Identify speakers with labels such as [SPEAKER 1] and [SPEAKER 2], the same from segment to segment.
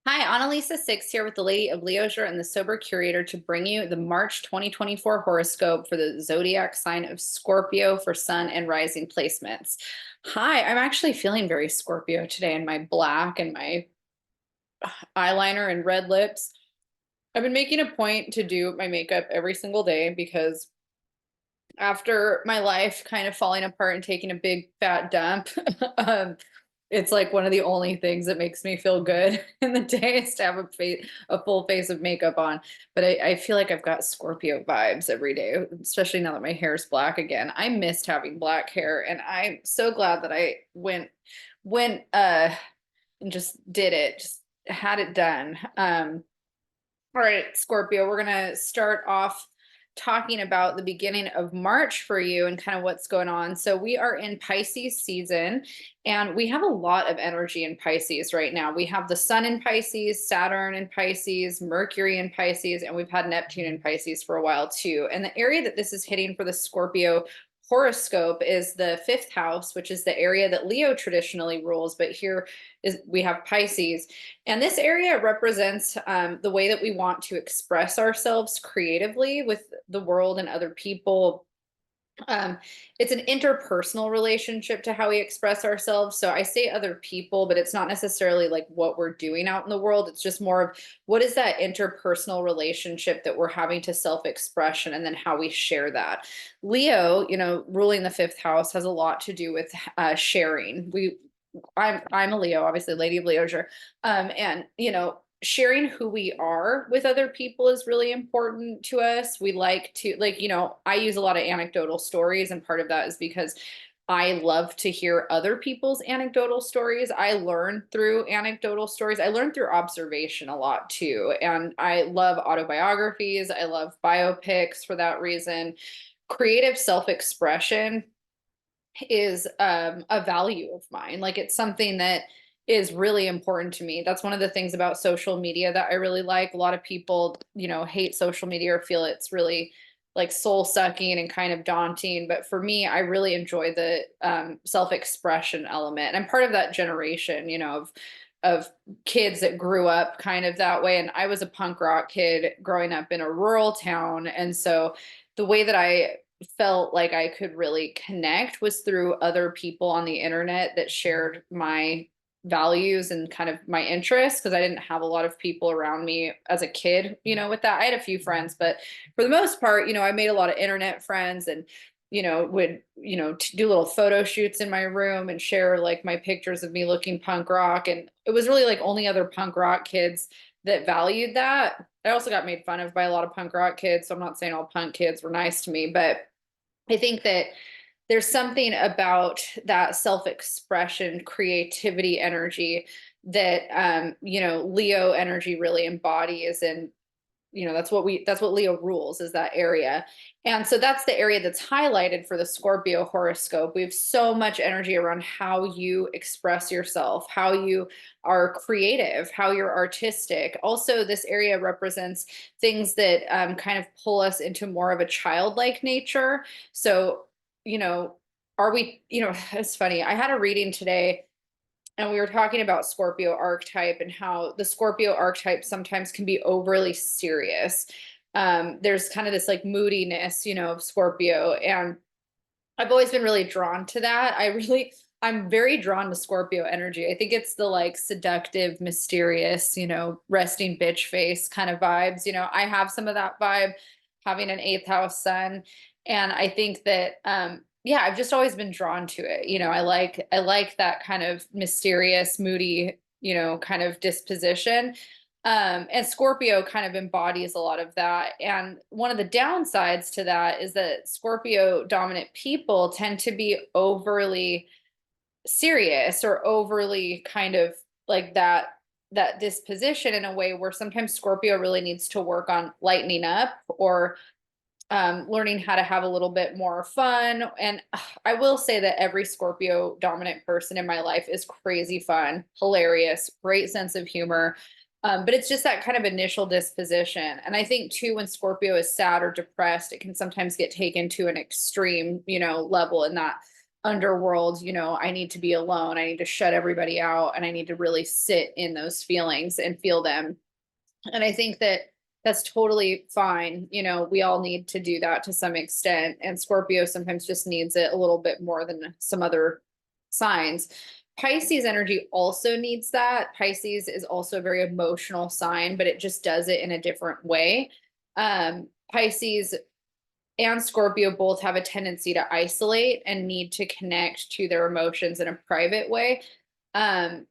[SPEAKER 1] Hi, Analisa Six here with the Lady of Leisure and the Sober Curator to bring you the March 2024 horoscope for the zodiac sign of Scorpio for sun and rising placements. Hi, I'm actually feeling very Scorpio today in my black and my eyeliner and red lips. I've been making a point to do my makeup every single day because after my life kind of falling apart and taking a big fat dump, um, it's like one of the only things that makes me feel good in the day is to have a full face of makeup on. But I feel like I've got Scorpio vibes every day, especially now that my hair is black again. I missed having black hair, and I'm so glad that I went and just did it, just had it done. All right, Scorpio, we're going to start off talking about the beginning of March for you and kind of what's going on. So, we are in Pisces season and we have a lot of energy in Pisces right now. We have the sun in Pisces, Saturn in Pisces, Mercury in Pisces, and we've had Neptune in Pisces for a while too. And the area that this is hitting for the Scorpio horoscope is the fifth house, which is the area that Leo traditionally rules, but here is we have Pisces. And this area represents the way that we want to express ourselves creatively with the world and other people. Um, it's an interpersonal relationship to how we express ourselves. So I say other people, but it's not necessarily like what we're doing out in the world. It's just more of what is that interpersonal relationship that we're having to self-expression and then how we share that. Leo, ruling the fifth house has a lot to do with sharing. I'm a Leo, obviously, Lady of Leisure. And sharing who we are with other people is really important to us. We like to I use a lot of anecdotal stories, and part of that is because I love to hear other people's anecdotal stories. I learn through anecdotal stories. I learn through observation a lot too. And I love autobiographies. I love biopics for that reason. Creative self-expression is a value of mine. Like it's something that is really important to me. That's one of the things about social media that I really like. A lot of people, hate social media or feel it's really like soul sucking and kind of daunting. But for me, I really enjoy the self expression element. And I'm part of that generation, of kids that grew up kind of that way. And I was a punk rock kid growing up in a rural town. And so the way that I felt like I could really connect was through other people on the internet that shared my values and kind of my interests because I didn't have a lot of people around me as a kid, with that. I had a few friends, but for the most part, I made a lot of internet friends and would do little photo shoots in my room and share like my pictures of me looking punk rock, and it was really like only other punk rock kids that valued that. I also got made fun of by a lot of punk rock kids, so I'm not saying all punk kids were nice to me, but I think that there's something about that self-expression, creativity energy that Leo energy really embodies. And that's what Leo rules, is that area. And so that's the area that's highlighted for the Scorpio horoscope. We have so much energy around how you express yourself, how you are creative, how you're artistic. Also, this area represents things that kind of pull us into more of a childlike nature. So, you know, are we, it's funny. I had a reading today and we were talking about Scorpio archetype and how the Scorpio archetype sometimes can be overly serious. There's kind of this like moodiness, of Scorpio. And I've always been really drawn to that. I'm very drawn to Scorpio energy. I think it's the like seductive, mysterious, resting bitch face kind of vibes. I have some of that vibe having an eighth house sun. And I think that yeah, I've just always been drawn to it. I like that kind of mysterious, moody, kind of disposition. And Scorpio kind of embodies a lot of that. And one of the downsides to that is that Scorpio dominant people tend to be overly serious or overly kind of like that disposition in a way where sometimes Scorpio really needs to work on lightening up or learning how to have a little bit more fun. And I will say that every Scorpio dominant person in my life is crazy fun, hilarious, great sense of humor. But it's just that kind of initial disposition. And I think too, when Scorpio is sad or depressed, it can sometimes get taken to an extreme, level. And underworld, I need to be alone. I need to shut everybody out and I need to really sit in those feelings and feel them. And I think that that's totally fine. We all need to do that to some extent. And Scorpio sometimes just needs it a little bit more than some other signs. Pisces energy also needs that. Pisces is also a very emotional sign, but it just does it in a different way. Pisces and Scorpio both have a tendency to isolate and need to connect to their emotions in a private way. Um,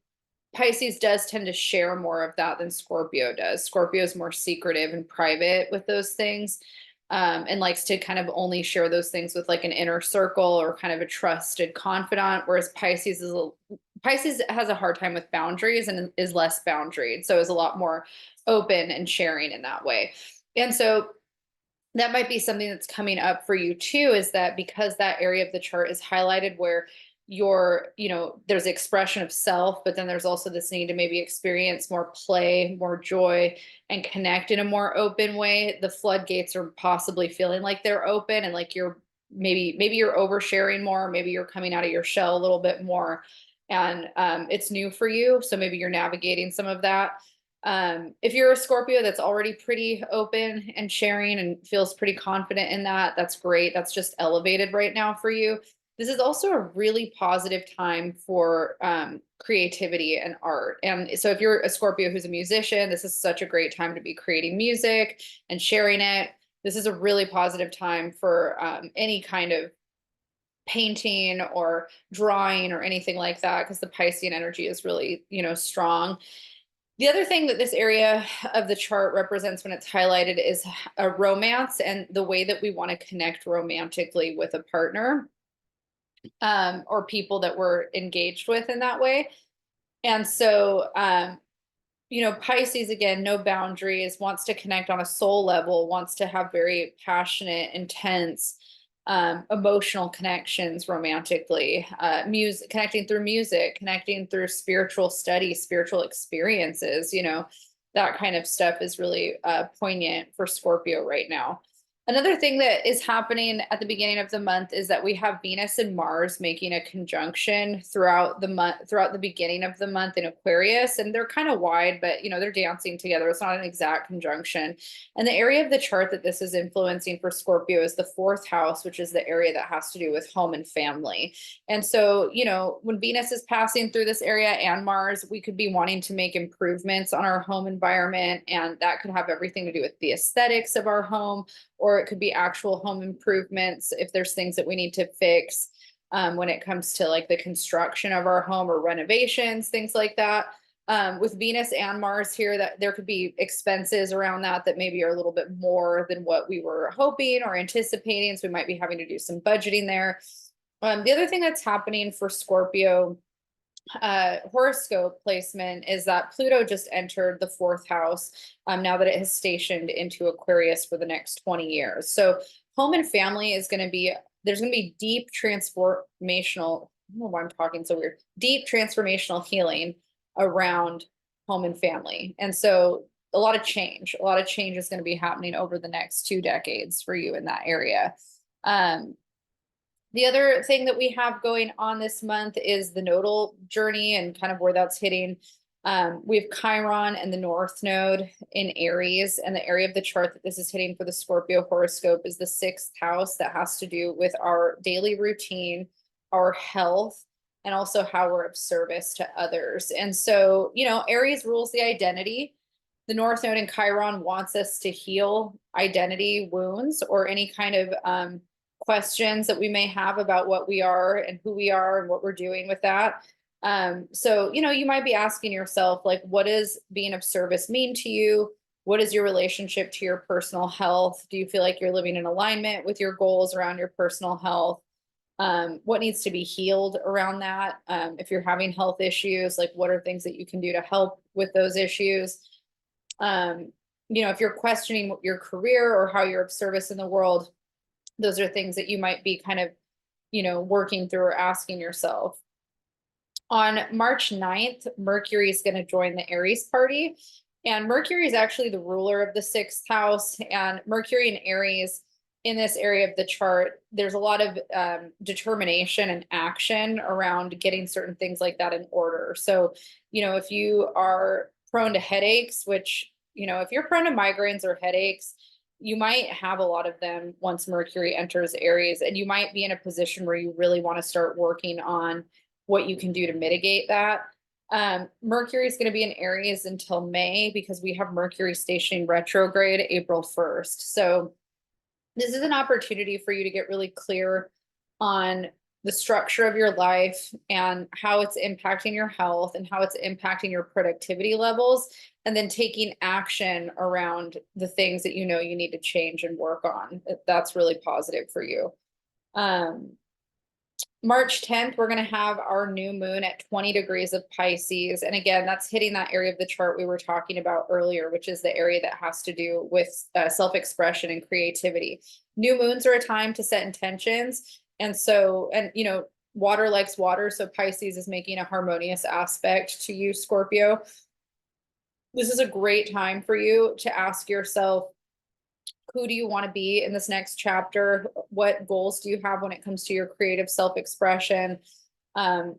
[SPEAKER 1] Pisces does tend to share more of that than Scorpio does. Scorpio is more secretive and private with those things, and likes to kind of only share those things with like an inner circle or kind of a trusted confidant. Whereas Pisces has a hard time with boundaries and is less boundaried, so is a lot more open and sharing in that way. And so that might be something that's coming up for you too, is that because that area of the chart is highlighted where there's expression of self, but then there's also this need to maybe experience more play, more joy, and connect in a more open way. The floodgates are possibly feeling like they're open and like maybe you're oversharing more, maybe you're coming out of your shell a little bit more. And it's new for you. So maybe you're navigating some of that. If you're a Scorpio that's already pretty open and sharing and feels pretty confident in that, that's great. That's just elevated right now for you. This is also a really positive time for creativity and art. And so if you're a Scorpio who's a musician, this is such a great time to be creating music and sharing it. This is a really positive time for any kind of painting or drawing or anything like that, because the Piscean energy is really, strong. The other thing that this area of the chart represents when it's highlighted is a romance and the way that we want to connect romantically with a partner, or people that we're engaged with in that way. And so, Pisces, again, no boundaries, wants to connect on a soul level, wants to have very passionate, intense, emotional connections romantically, connecting through music, connecting through spiritual study, spiritual experiences, that kind of stuff is really poignant for Scorpio right now. Another thing that is happening at the beginning of the month is that we have Venus and Mars making a conjunction throughout the month, throughout the beginning of the month in Aquarius. And they're kind of wide, but they're dancing together. It's not an exact conjunction. And the area of the chart that this is influencing for Scorpio is the fourth house, which is the area that has to do with home and family. And so, when Venus is passing through this area and Mars, we could be wanting to make improvements on our home environment. And that could have everything to do with the aesthetics of our home, or it could be actual home improvements if there's things that we need to fix when it comes to like the construction of our home or renovations, things like that. With Venus and Mars here, that there could be expenses around that maybe are a little bit more than what we were hoping or anticipating. So we might be having to do some budgeting there. The other thing that's happening for Scorpio horoscope placement is that Pluto just entered the fourth house, now that it has stationed into Aquarius for the next 20 years. So home and family is going to be, there's going to be deep transformational, I don't know why I'm talking so weird, deep transformational healing around home and family. And so a lot of change is going to be happening over the next 2 decades for you in that area. The other thing that we have going on this month is the nodal journey and kind of where that's hitting. We have Chiron and the North Node in Aries, and the area of the chart that this is hitting for the Scorpio horoscope is the 6th house that has to do with our daily routine, our health, and also how we're of service to others. And so, Aries rules the identity. The North Node in Chiron wants us to heal identity wounds or any kind of questions that we may have about what we are and who we are and what we're doing with that. So, you might be asking yourself, like, what does being of service mean to you? What is your relationship to your personal health? Do you feel like you're living in alignment with your goals around your personal health? What needs to be healed around that? If you're having health issues, like what are things that you can do to help with those issues? If you're questioning your career or how you're of service in the world, those are things that you might be kind of, working through or asking yourself. On March 9th, Mercury is going to join the Aries party. And Mercury is actually the ruler of the 6th house. And Mercury in Aries in this area of the chart, there's a lot of determination and action around getting certain things like that in order. So, if you are prone to headaches, which, if you're prone to migraines or headaches, you might have a lot of them once Mercury enters Aries, and you might be in a position where you really want to start working on what you can do to mitigate that. Mercury is going to be in Aries until May because we have Mercury stationing retrograde April 1st. So this is an opportunity for you to get really clear on the structure of your life and how it's impacting your health and how it's impacting your productivity levels, and then taking action around the things that you need to change and work on. That's really positive for you. March 10th, we're going to have our new moon at 20 degrees of Pisces. And again, that's hitting that area of the chart we were talking about earlier, which is the area that has to do with self-expression and creativity. New moons are a time to set intentions. And so, water likes water. So Pisces is making a harmonious aspect to you, Scorpio. This is a great time for you to ask yourself, who do you want to be in this next chapter? What goals do you have when it comes to your creative self-expression? And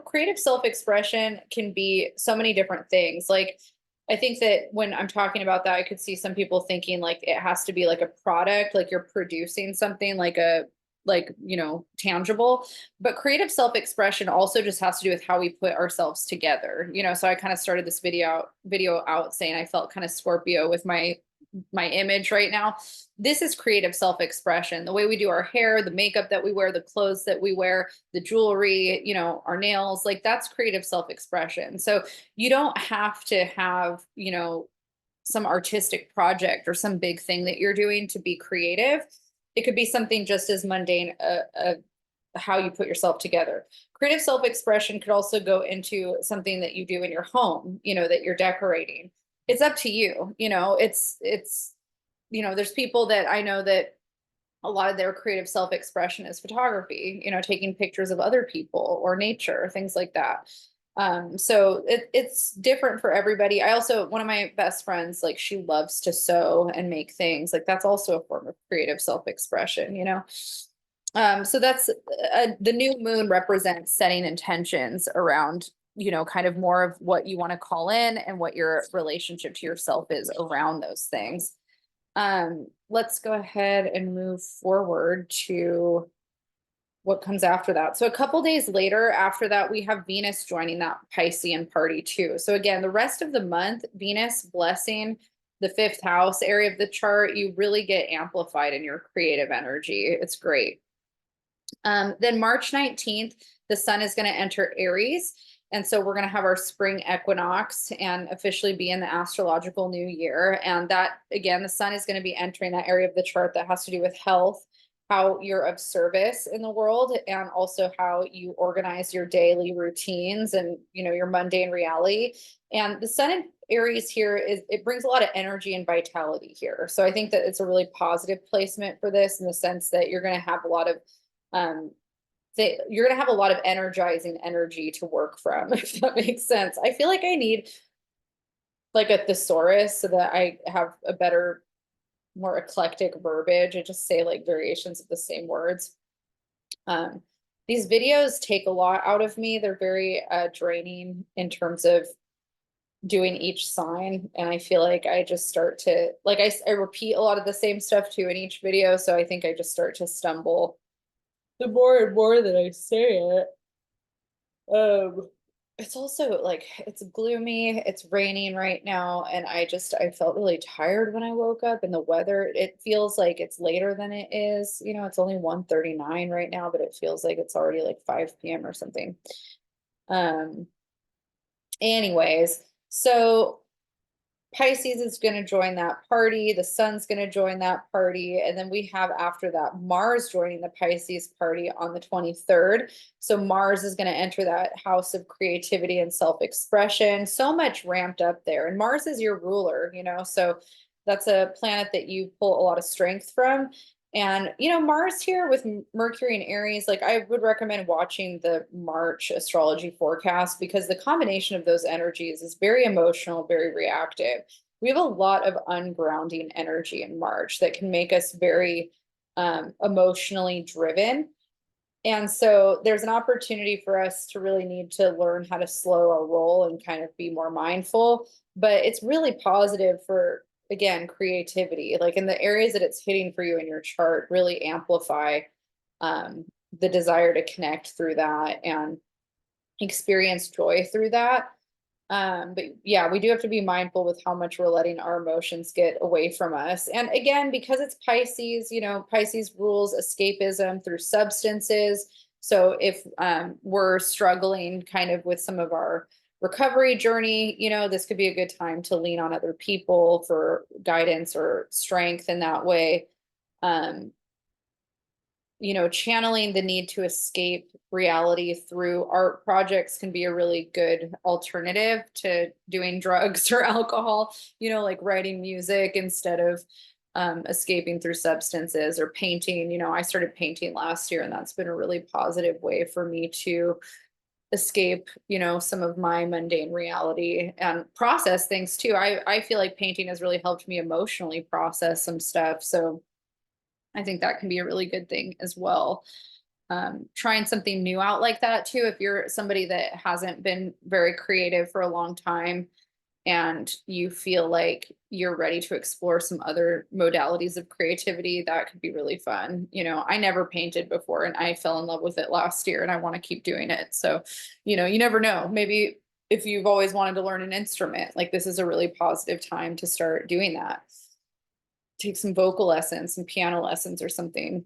[SPEAKER 1] creative self-expression can be so many different things. Like, I think that when I'm talking about that, I could see some people thinking like it has to be like a product, like you're producing something tangible. But creative self-expression also just has to do with how we put ourselves together. So I kind of started this video out saying I felt kind of Scorpio with my image right now. This is creative self-expression. The way we do our hair, the makeup that we wear, the clothes that we wear, the jewelry, our nails, like that's creative self-expression. So you don't have to have, some artistic project or some big thing that you're doing to be creative. It could be something just as mundane, how you put yourself together. Creative self-expression could also go into something that you do in your home, that you're decorating. It's up to you. It's there's people that I know that a lot of their creative self-expression is photography, taking pictures of other people or nature, things like that. So it's different for everybody. One of my best friends, like she loves to sew and make things. Like that's also a form of creative self-expression, so that's the new moon represents setting intentions around kind of more of what you want to call in and what your relationship to yourself is around those things. Let's go ahead and move forward to what comes after that. So a couple days later after that, we have Venus joining that Piscean party too. So again, the rest of the month, Venus blessing the 5th house area of the chart, you really get amplified in your creative energy. It's great. Then March 19th, the sun is going to enter Aries. And so we're going to have our spring equinox and officially be in the astrological new year. And that, again, the sun is going to be entering that area of the chart that has to do with health, how you're of service in the world, and also how you organize your daily routines and, your mundane reality. And the sun in Aries here it brings a lot of energy and vitality here. So I think that it's a really positive placement for this in the sense that you're going to have a lot of you're going to have a lot of energizing energy to work from, if that makes sense. I feel like I need like a thesaurus so that I have a better, more eclectic verbiage. I just say like variations of the same words. These videos take a lot out of me. They're very draining in terms of doing each sign. And I feel like I just start to, like I repeat a lot of the same stuff too in each video. So I think I just start to stumble the more and more that I say it. It's also like it's gloomy, it's raining right now, and I felt really tired when I woke up, and the weather, it feels like it's later than it is. It's only 1:39 right now, but it feels like it's already like 5 p.m. or something. Anyways, so Pisces is going to join that party. The sun's going to join that party. And then we have after that Mars joining the Pisces party on the 23rd. So Mars is going to enter that house of creativity and self-expression. So much ramped up there. And Mars is your ruler, so that's a planet that you pull a lot of strength from. And, Mars here with Mercury and Aries, like I would recommend watching the March astrology forecast because the combination of those energies is very emotional, very reactive. We have a lot of ungrounding energy in March that can make us very emotionally driven. And so there's an opportunity for us to really need to learn how to slow our roll and kind of be more mindful. But it's really positive for, again, creativity. Like in the areas that it's hitting for you in your chart, really amplify um, the desire to connect through that and experience joy through that. But yeah, we do have to be mindful with how much we're letting our emotions get away from us. And again, because it's Pisces, Pisces rules escapism through substances. So if we're struggling kind of with some of our recovery journey, this could be a good time to lean on other people for guidance or strength in that way. Um, channeling the need to escape reality through art projects can be a really good alternative to doing drugs or alcohol, like writing music instead of escaping through substances or painting. I started painting last year, and that's been a really positive way for me to escape, some of my mundane reality and process things too. I feel like painting has really helped me emotionally process some stuff. So I think that can be a really good thing as well. Trying something new out like that too. If you're somebody that hasn't been very creative for a long time and you feel like you're ready to explore some other modalities of creativity, that could be really fun. I never painted before and I fell in love with it last year and I want to keep doing it. So, you never know. Maybe if you've always wanted to learn an instrument, like this is a really positive time to start doing that. Take some vocal lessons, some piano lessons or something.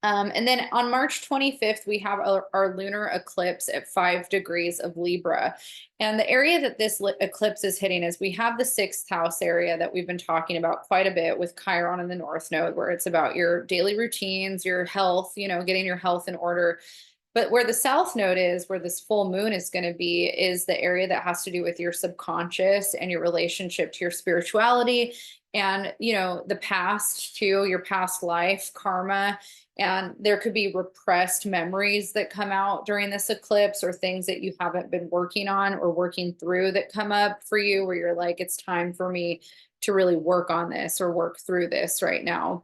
[SPEAKER 1] And then on March 25th, we have our lunar eclipse at 5 degrees of Libra. And the area that this eclipse is hitting is we have the 6th house area that we've been talking about quite a bit with Chiron in the North Node, where it's about your daily routines, your health, getting your health in order. But where the South Node is, where this full moon is going to be, is the area that has to do with your subconscious and your relationship to your spirituality and, the past too, your past life, karma. And there could be repressed memories that come out during this eclipse or things that you haven't been working on or working through that come up for you where you're like, it's time for me to really work on this or work through this right now.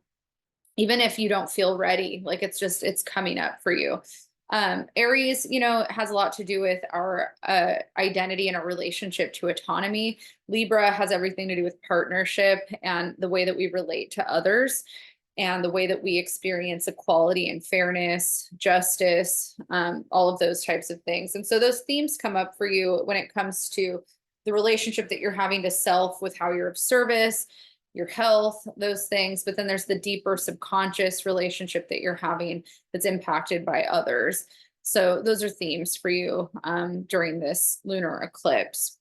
[SPEAKER 1] Even if you don't feel ready, like it's coming up for you. Aries, has a lot to do with our identity and our relationship to autonomy. Libra has everything to do with partnership and the way that we relate to others and the way that we experience equality and fairness, justice, all of those types of things. And so those themes come up for you when it comes to the relationship that you're having to self with how you're of service, your health, those things. But then there's the deeper subconscious relationship that you're having that's impacted by others. So those are themes for you during this lunar eclipse.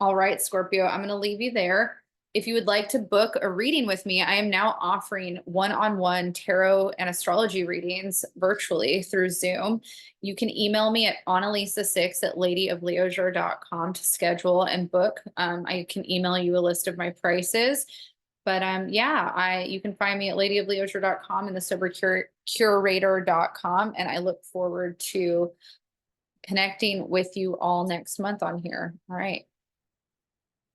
[SPEAKER 1] All right, Scorpio, I'm going to leave you there. If you would like to book a reading with me, I am now offering one-on-one tarot and astrology readings virtually through Zoom. You can email me at analisa6@ladyofleisure.com to schedule and book. I can email you a list of my prices. But yeah, you can find me at ladyofleisure.com and the sobercurator.com. And I look forward to connecting with you all next month on here. All right.